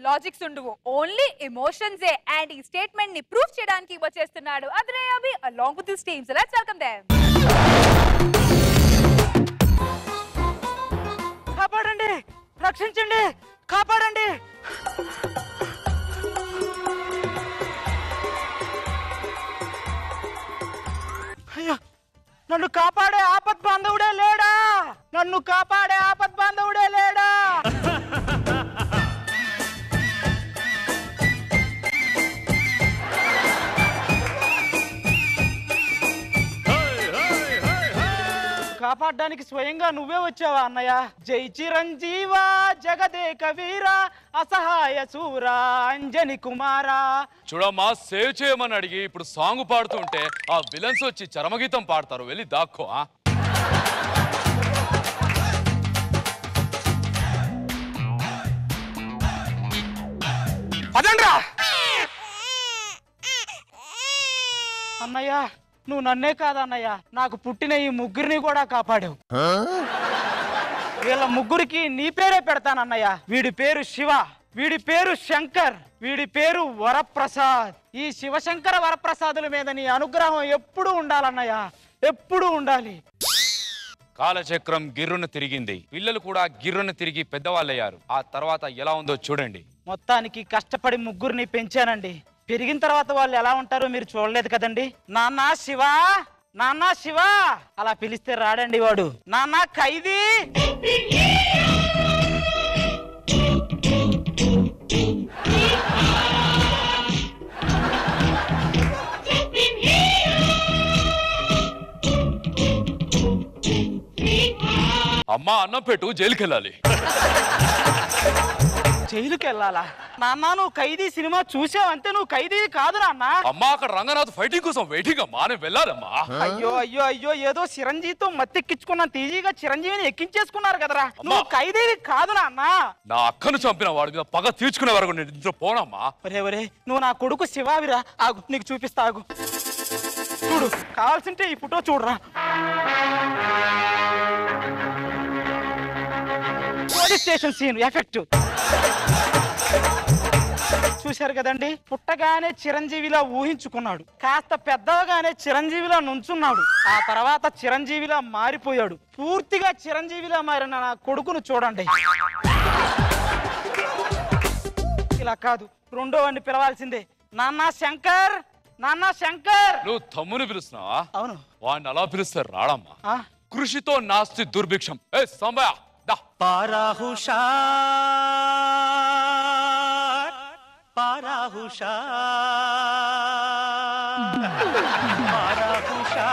Logics ఉండవు, only emotions A. And ఈ statement ని ప్రూఫ్ చేయడానికి వచ్చేస్తున్నాడు అద్రే అభి along with his team. So let's welcome them. కాపాడండి, రక్షించండి, కాపాడండి. అయ్యా, నన్ను కాపాడే ఆపద్ బాంధవుడే లేడా? నన్ను కాపాడే ఆపద్ బాంధవుడే లేడా? కాపాడడానికి స్వయంగా నువ్వే వచ్చావా అన్నయ్య? జై చిరంజీవా జగదేక వీరా అసహాయ సూరా అంజని కుమారా. చూడమ్మా, సేవ్ చేయమని అడిగి ఇప్పుడు సాంగ్ పాడుతుంటే ఆ విలన్స్ వచ్చి చరమగీతం పాడతారు. వెళ్ళి దాక్కో. అదండ్రా అన్నయ్య, నువ్వు నన్నే కాదన్నయ్య, నాకు పుట్టిన ఈ ముగ్గురిని కూడా కాపాడావు. వీళ్ళ ముగ్గురికి నీ పేరే పెడతానన్నయ్య. వీడి పేరు శివ, వీడి పేరు శంకర్, వీడి పేరు వరప్రసాద్. ఈ శివశంకర వరప్రసాదుల మీద నీ అనుగ్రహం ఎప్పుడూ ఉండాలన్నయ్య, ఎప్పుడూ ఉండాలి. కాలచక్రం గిర్రున తిరిగింది, పిల్లలు కూడా గిర్రున తిరిగి పెద్దవాళ్ళయ్యారు. ఆ తర్వాత ఎలా ఉందో చూడండి. మొత్తానికి కష్టపడి ముగ్గురిని పెంచానండి. పెరిగిన తర్వాత వాళ్ళు ఎలా ఉంటారో మీరు చూడలేదు కదండి. నాన్న శివ, నాన్న శివ అలా పిలిస్తే రాడండి వాడు. నాన్న ఖైదీ. అమ్మా అన్నం పెట్టు, జైలుకి వెళ్ళాలి. జైలుకి వెళ్ళాలా? నాన్న నువ్వు ఖైదీ సినిమా చూసావంటే నువ్వు ఖైదీ కాదు నాన్న. అమ్మా అక్కడ రంగనాథ్ ఫైటింగ్ కోసం వెయిటింగ్ అమ్మా, నేను వెళ్ళాలమ్మా. అయ్యో అయ్యో అయ్యో, ఏదో చిరంజీవితో మత్తెక్కించుకున్నాను, తీజీగా చిరంజీవిని ఎక్కించేసుకున్నారు కదరా. నువ్వు ఖైదీవి కాదు నాన్న. నా అక్కను చంపిన వాడి మీద పగ తీర్చుకునే వరకు నేను ఇంట్లో పోనమ్మా. ఒరే ఒరే, నువ్వు నా కొడుకు శివావిరా. ఆగు, నీకు చూపిస్తా, ఆగు. చూడు, కావాల్సింటే ఈ ఫోటో చూడరా. పోలీస్ స్టేషన్ సీన్ ఎఫెక్ట్ చూశారు కదండి. పుట్టగానే చిరంజీవిలా ఊహించుకున్నాడు, కాస్త పెద్దగానే చిరంజీవిలా నుంచున్నాడు, ఆ తర్వాత చిరంజీవిలా మారిపోయాడు. పూర్తిగా చిరంజీవిలా మారిన నా కొడుకును చూడండి. ఇలా కాదు, రెండో వాడిని పిలవాల్సిందే. నాన్న శంకర్, నాన్న శంకర్. నువ్వు తమ్ముని పిలుస్తున్నావా? అవును. వాడిని అలా పిలుస్తారు రాడమ్మా. కృషితో నాస్తి దుర్భిక్షం. ఏ సంబయ పారాహుషా పారాహుషా పారాహుషా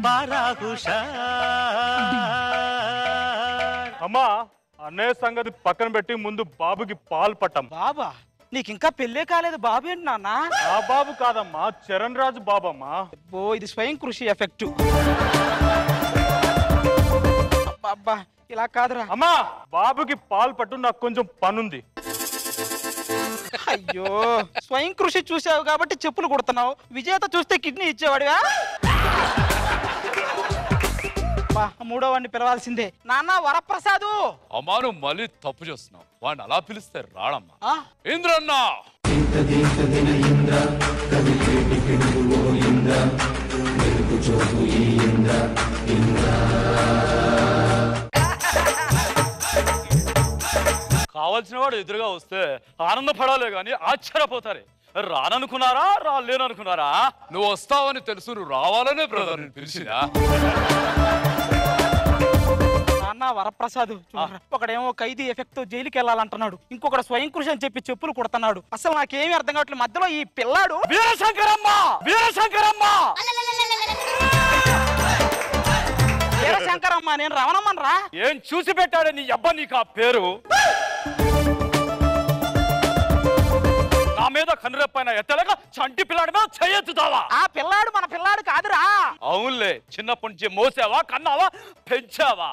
పారాహుషా. అమ్మా, అన్నయ్య సంగతి పక్కన పెట్టి ముందు బాబుకి పాలు పట్టం. బాబా? నీకు ఇంకా పెళ్ళే కాలేదు. బాబు ఏంటి నాన్న? ఆ బాబు కాదమ్మా, చరణ్ రాజు బాబమ్మా. ఓ, ఇది స్వయం కృషి ఎఫెక్ట్. అబ్బా, ఇలా కాదురా. అమ్మా, బాబుకి పాలు పట్టు, నాకు కొంచెం పనుంది. అయ్యో, స్వయం కృషి చూసావు కాబట్టి చెప్పులు కుడుతున్నావు. విజేత చూస్తే కిడ్నీ ఇచ్చేవాడివా? మూడో వాడిని పిలవాల్సిందే. నాన్న వరప్రసాదు. అమ్మా, నువ్వు మళ్ళీ తప్పు చేస్తున్నావు. వాడిని అలా పిలిస్తే రాడమ్మా. ఇంద్రన్న కావలసిన వాడు ఎదురుగా వస్తే ఆనందపడాలే గాని ఆశ్చర్యపోతారే. రాననుకున్నారా, రాలేననుకున్నారా? నువ్వు వస్తావని తెలుసు, నువ్వు రావాలనే బ్రదర్ పిలిచినా. నాన్న వరప్రసాద్, ఒకడేమో ఖైదీ ఎఫెక్ట్ తో జైలుకి వెళ్ళాలంటున్నాడు, ఇంకొకటి స్వయం కృషి అని చెప్పి చెప్పులు కుడుతున్నాడు. అసలు నాకేమీ అర్థం కావట్లేదు. మధ్యలో ఈ పిల్లాడు వీరశంకరమ్మ, వీరశంకరమ్మ, వీరశంకరమ్మ. నేను రవణమ్మన్ రా. ఏం చూసి పెట్టాడే నీ అబ్బా నీకు ఆ పేరు? నా మీద కనురెప్పైన ఎత్తలేక చంటి పిల్లాడి మీద చెయ్యెత్తుతావా? ఆ పిల్లాడు మన పిల్లాడు కాదురా. అవునులే, చిన్నప్పటి నుంచి మోసావా, కన్నావా, పెంచావా?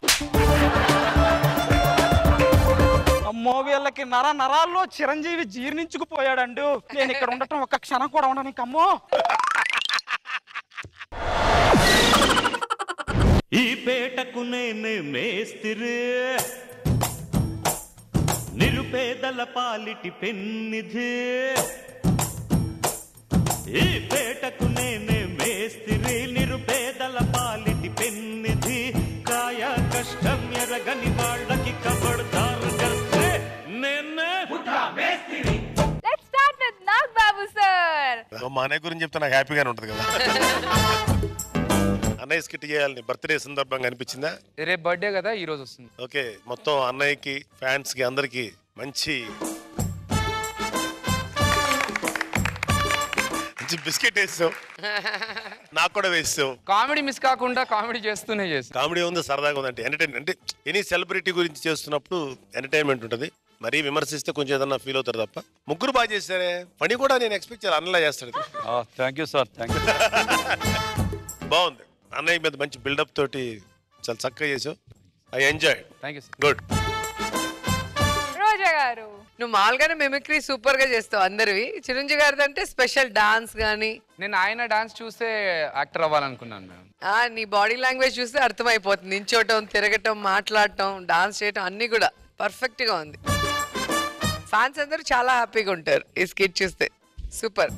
అమ్మో, వీళ్ళకి నరాల్లో చిరంజీవి జీర్ణించుకుపోయాడండు. నేను ఇక్కడ ఉండటం ఒక్క క్షణం కూడా ఉండను. అమ్మో, ఈ పేటకు నేనే మేస్తిరి, నిరుపేదల పాలిటి పెన్నిధి ఈ పేటకు నేనే మేస్తిరి నిరుపేదల పాలిటి పెన్నిధి కాయ కష్టం ఎరగని వాళ్ళకి కబడ్దారు కర్తే నేనే మేస్తిరి. Let's start with Nag Babu sir. మా అన్నయ్య గురించి చెప్తే నాకు హ్యాపీగానే ఉంటుంది కదా. అన్నయ్య స్కిట్ చేయాలని బర్త్డే సందర్భంగా అనిపించిందా? రేపు బర్త్డే కదా ఈ రోజు వస్తుంది. ఓకే, మొత్తం అన్నయ్యకి ఫ్యాన్స్ కి అందరికి మంచి బిస్కెట్ వేసావు, నాకు కూడా వేసావు. కామెడీ మిస్ కాకుండా కామెడీ చేస్తూనే చేస్తాం. కామెడీ ఉంది, సరదాగా ఉందంటే ఎంటర్టైన్మెంట్. అంటే ఎనీ సెలబ్రిటీ గురించి చేస్తున్నప్పుడు ఎంటర్టైన్మెంట్ ఉంటుంది. మరీ విమర్శిస్తే కొంచెం ఏదన్నా ఫీల్ అవుతారు తప్ప. ముగ్గురు బాగా చేశారే, పని కూడా నేను ఎక్స్పెక్ట్ చేయాలి అన్నలా చేస్తాడు. Thank you sir, thank you. బాగుంది, అన్నయ్య మీద మంచి బిల్డప్ తోటి చాలా చక్కగా చేసావు. I enjoy. Thank you sir. Good. Roja garu. నువ్వు మామూలుగానే మిమిక్రీ సూపర్ గా చేస్తావు అందరివి. చిరంజీవి గారిది అంటే స్పెషల్ డాన్స్ గానీ. నేను ఆయన డాన్స్ చూస్తే యాక్టర్ అవ్వాలనుకున్నాను మేడం. నీ బాడీ లాంగ్వేజ్ చూస్తే అర్థమైపోతుంది. నించోటం, తిరగటం, మాట్లాడటం, డాన్స్ చేయటం అన్ని కూడా పర్ఫెక్ట్ గా ఉంది. ఫ్యాన్స్ అందరూ చాలా హ్యాపీగా ఉంటారు ఈ స్కిట్ చూస్తే. సూపర్.